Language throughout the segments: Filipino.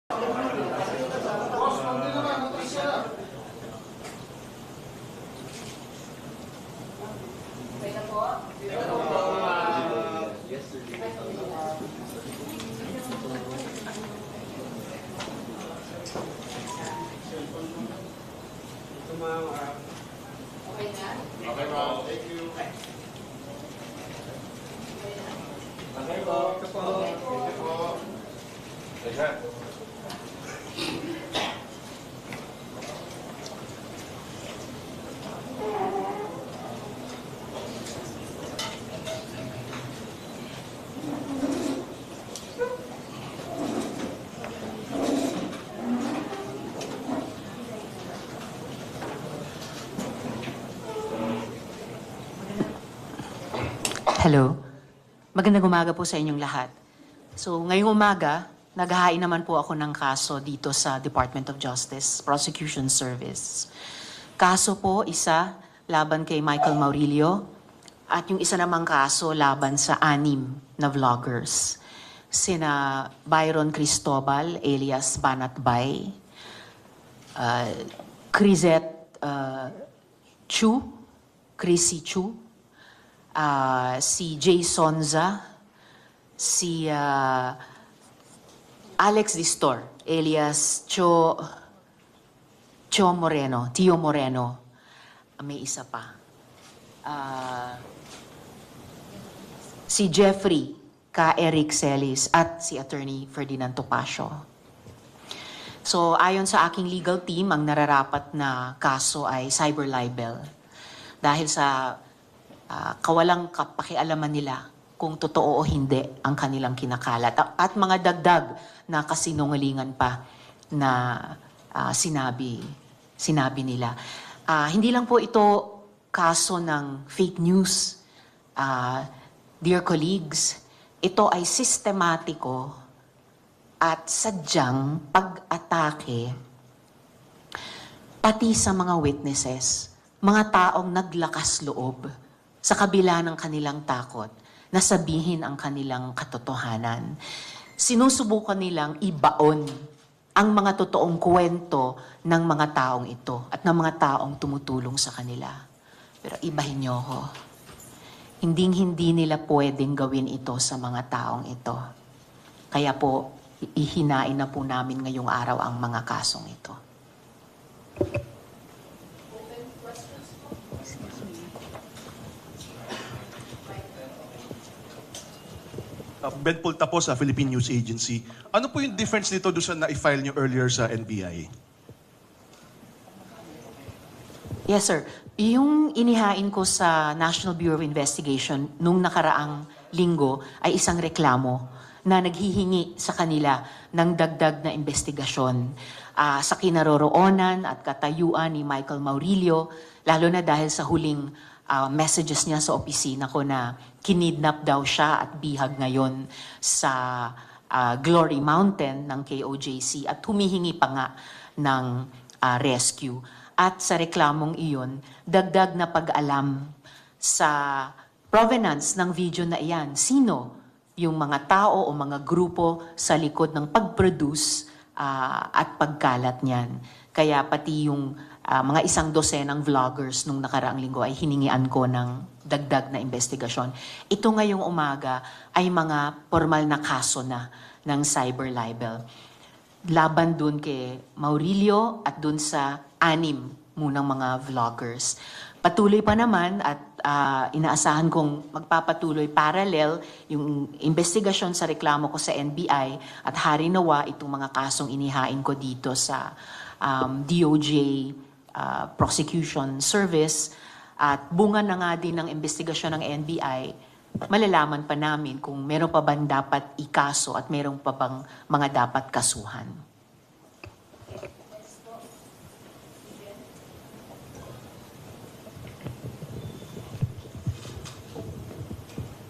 Okay na? Okay, ma'am. Thank you. Okay po. Ito po. Thank you po. Teka. Hello. Magandang umaga po sa inyong lahat. So, ngayong umaga, naghahain naman po ako ng kaso dito sa Department of Justice, Prosecution Service. Kaso po, isa, laban kay Michael Maurilio, at yung isa namang kaso, laban sa 6 na vloggers. Sina Byron Cristobal, alias Banatbay, Crisette Chu, Chrissy Chu, si Jay Sonza, si Alex Distor, alias Tio Moreno. May isa pa. Si Jeffrey K. Eric Celis at si Attorney Ferdinand Topacio. So, ayon sa aking legal team, ang nararapat na kaso ay cyber libel. Dahil sa kawalang kapakialaman nila kung totoo o hindi ang kanilang kinakalat. At mga dagdag na kasinungalingan pa na sinabi nila. Hindi lang po ito kaso ng fake news. Dear colleagues, ito ay sistematiko at sadyang pag-atake pati sa mga witnesses, mga taong naglakas loob sa kabila ng kanilang takot na sabihin ang kanilang katotohanan. Sinusubukan nilang ibaon ang mga totoong kwento ng mga taong ito at ng mga taong tumutulong sa kanila. Pero ibahin niyo ako. Hinding-hindi nila pwedeng gawin ito sa mga taong ito. Kaya po, ihinain na po namin ngayong araw ang mga kasong ito. Ben Pulta po sa Philippine News Agency. Ano po yung difference nito doon sa na-file nyo earlier sa NBI? Yes, sir. Yung inihain ko sa National Bureau of Investigation nung nakaraang linggo ay isang reklamo na naghihingi sa kanila ng dagdag na investigasyon sa kinaroroonan at katayuan ni Michael Maurilio, lalo na dahil sa huling messages niya sa opisina ko na kinidnap daw siya at bihag ngayon sa Glory Mountain ng KOJC at humihingi pa nga ng rescue. At sa reklamong iyon, dagdag na pag-alam sa provenance ng video na iyan. Sino yung mga tao o mga grupo sa likod ng pag-produce at pagkalat niyan. Kaya pati yung mga 100 vloggers nung nakaraang linggo ay hiningian ko ng dagdag na investigasyon. Ito ngayong umaga ay mga formal na kaso na ng cyber libel. Laban dun kay Maurilio at dun sa 6 munang mga vloggers. Patuloy pa naman at inaasahan kong magpapatuloy parallel yung investigasyon sa reklamo ko sa NBI at hari nawa itong mga kasong inihain ko dito sa DOJ Prosecution Service at bunga na nga din ng investigasyon ng NBI, malalaman pa namin kung meron pa bang dapat ikaso at meron pa bang mga dapat kasuhan.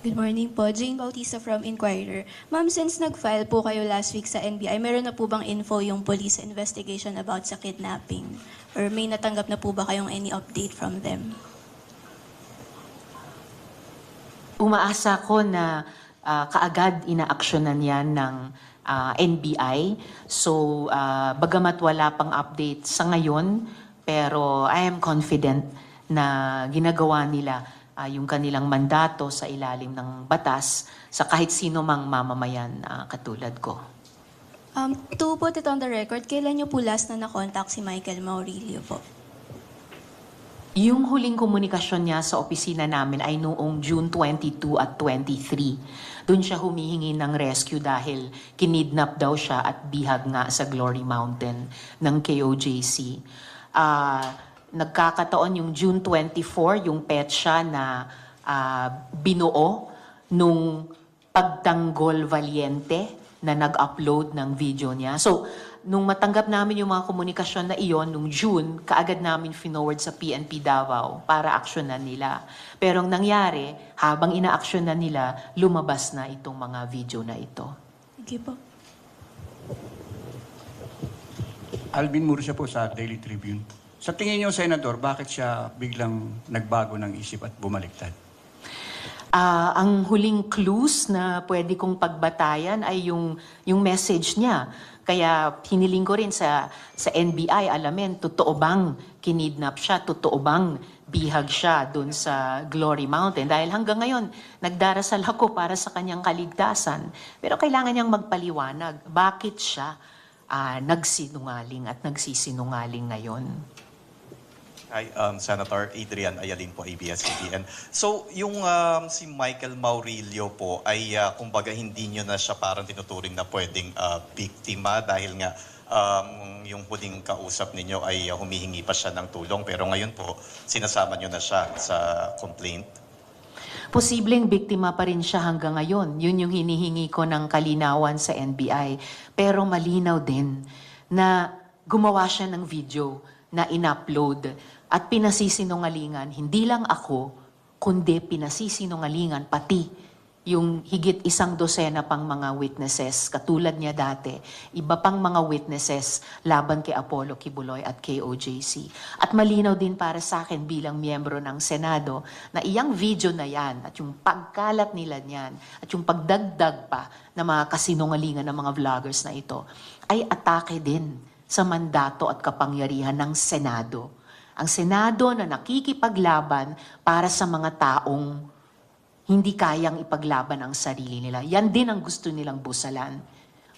Good morning po. Jane Bautista from Inquirer. Ma'am, since nag-file po kayo last week sa NBI, meron na po bang info yung police investigation about sa kidnapping? Or may natanggap na po ba kayong any update from them? Umaasa ko na kaagad inaaksyonan yan ng NBI. So, bagamat wala pang update sa ngayon, pero I am confident na ginagawa nila yung kanilang mandato sa ilalim ng batas sa kahit sino mang mamamayan katulad ko. To put it on the record, kailan niyo po last na nakontak si Michael Maurilio po? Yung huling komunikasyon niya sa opisina namin ay noong June 22 at 23. Doon siya humihingi ng rescue dahil kinidnap daw siya at bihag nga sa Glory Mountain ng KOJC. Nagkakataon yung June 24, yung petsa na binuo nung Pagtanggol Valiente na nag-upload ng video niya. So, nung matanggap namin yung mga komunikasyon na iyon, nung June, kaagad namin finoward sa PNP Davao para aksyonan nila. Pero ang nangyari, habang ina-aksyonan nila, lumabas na itong mga video na ito. Thank you po. Alvin Murcia po sa Daily Tribune. Sa tingin niyo, Senador, bakit siya biglang nagbago ng isip at bumaliktad? Ang huling clues na pwede kong pagbatayan ay yung message niya. Kaya hiniling ko rin sa NBI, alamin, totoo bang kinidnap siya? Totoo bang bihag siya doon sa Glory Mountain? Dahil hanggang ngayon, nagdarasal ako para sa kanyang kaligtasan. Pero kailangan niyang magpaliwanag. Bakit siya nagsinungaling at nagsisinungaling ngayon? Hi, Senator Adrian Ayalin po, ABS-CBN. So, yung si Michael Maurilio po ay kumbaga hindi nyo na siya parang tinuturing na pwedeng biktima dahil nga yung huling kausap ninyo ay humihingi pa siya ng tulong. Pero ngayon po, sinasama nyo na siya sa complaint. Posibleng biktima pa rin siya hanggang ngayon. Yun yung hinihingi ko ng kalinawan sa NBI. Pero malinaw din na gumawa siya ng video na in-upload at pinasisinungalingan, hindi lang ako, kundi pinasisinungalingan pati yung higit 100 pang mga witnesses, katulad niya dati, iba pang mga witnesses laban kay Apollo Kibuloy at KOJC. At malinaw din para sa akin bilang miyembro ng Senado na iyang video na yan at yung pagkalat nila niyan at yung pagdagdag pa ng mga kasinungalingan ng mga vloggers na ito ay atake din sa mandato at kapangyarihan ng Senado. Ang Senado na nakikipaglaban para sa mga taong hindi kayang ipaglaban ang sarili nila. Yan din ang gusto nilang busalan.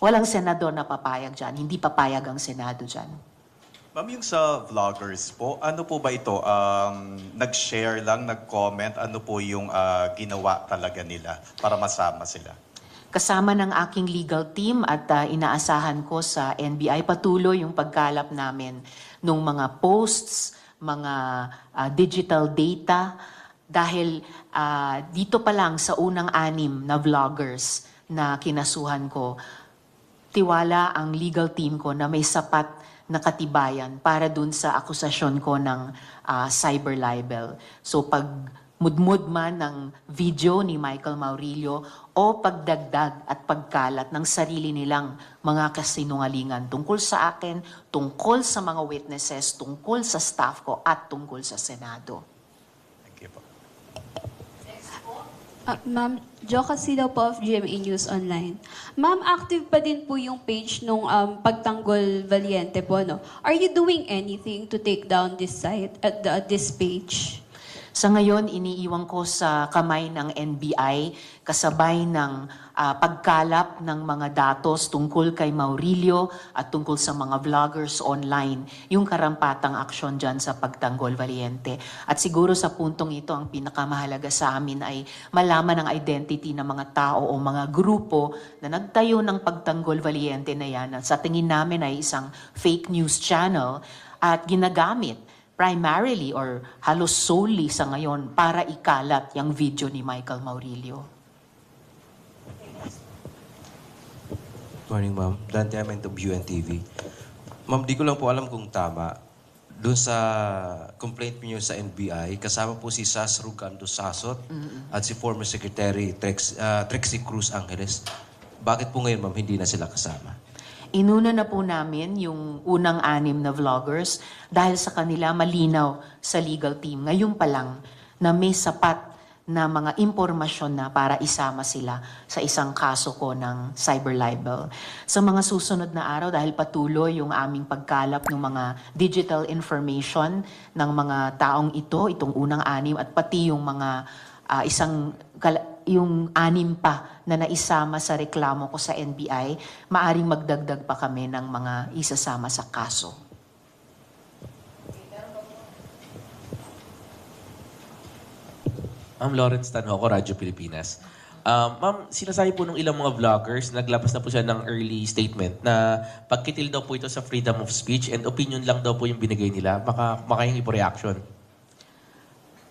Walang senador na papayag dyan. Hindi papayag ang Senado dyan. Ma'am, yung sa vloggers po, ano po ba ito? Nag-share lang, nag-comment, ano po yung ginawa talaga nila para masama sila? Kasama ng aking legal team at inaasahan ko sa NBI patuloy yung pagkalap namin ng mga posts, mga digital data, dahil dito pa lang sa unang 6 na vloggers na kinasuhan ko, tiwala ang legal team ko na may sapat na katibayan para dun sa akusasyon ko ng cyber libel. So pag mudmud man ng video ni Michael Maurilio o pagdagdag at pagkalat ng sarili nilang mga kasinungalingan tungkol sa akin, tungkol sa mga witnesses, tungkol sa staff ko at tungkol sa Senado. Thank you po. Ma'am, Jo Casilaw po of GMA News Online. Ma'am, active pa din po yung page nung Pagtanggol Valiente po, no? Are you doing anything to take down this site, this page? Sa ngayon, iniiwan ko sa kamay ng NBI kasabay ng pagkalap ng mga datos tungkol kay Maurilio at tungkol sa mga vloggers online, yung karampatang aksyon dyan sa Pagtanggol Valiente. At siguro sa puntong ito, ang pinakamahalaga sa amin ay malaman ang identity ng mga tao o mga grupo na nagtayo ng Pagtanggol Valiente na yan. At sa tingin namin ay isang fake news channel at ginagamit primarily or halos solely sa ngayon para ikalat yung video ni Michael Maurilio. Morning, ma'am. Dante Amento, UNTV. Ma'am, di ko lang po alam kung tama. Doon sa complaint niyo sa NBI, kasama po si Sas Rugando Sasot at si former Secretary Trixie Cruz Angeles. Bakit po ngayon, ma'am, hindi na sila kasama? Inuna na po namin yung unang 6 na vloggers dahil sa kanila malinaw sa legal team. Ngayon pa lang na may sapat na mga impormasyon na para isama sila sa isang kaso ko ng cyber libel. Sa mga susunod na araw, dahil patuloy yung aming pagkalap ng mga digital information ng mga taong ito, itong unang 6 at pati yung mga yung 6 pa na naisama sa reklamo ko sa NBI, maaring magdagdag pa kami ng mga isasama sa kaso. Ma'am Lawrence Tanhoco, Radyo Pilipinas. Ma'am, sinasabi po ng ilang mga vloggers, naglabas na po siya ng early statement na pagkitil daw po ito sa freedom of speech and opinion lang daw po yung binigay nila. Makahingi po reaction.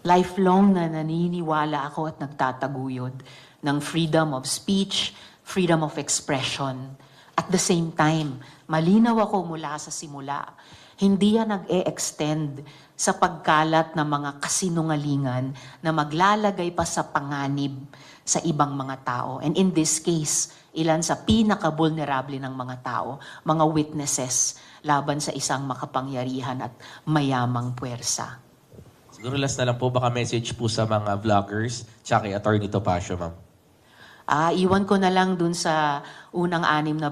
Lifelong na naniniwala ako at nagtataguyod ng freedom of speech, freedom of expression. At the same time, malinaw ako mula sa simula. Hindi yan nag-e-extend sa pagkalat ng mga kasinungalingan na maglalagay pa sa panganib sa ibang mga tao. And in this case, ilan sa pinaka-vulnerable ng mga tao, mga witnesses laban sa isang makapangyarihan at mayamang puwersa. Siguro last na lang po, baka message po sa mga vloggers tsaka kay Attorney Topacio, ma'am. Iwan ko na lang dun sa unang 6 na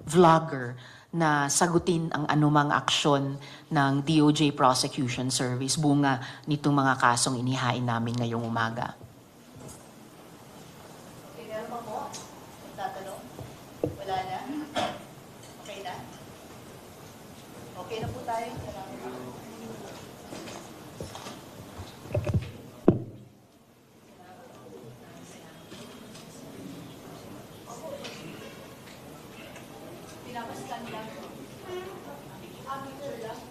vlogger na sagutin ang anumang aksyon ng DOJ Prosecution Service bunga nitong mga kasong inihain namin ngayong umaga. Meron pa po? Tatanong? Wala na? Okay na? Okay na po tayo. Pinapastan lang. Picture lang.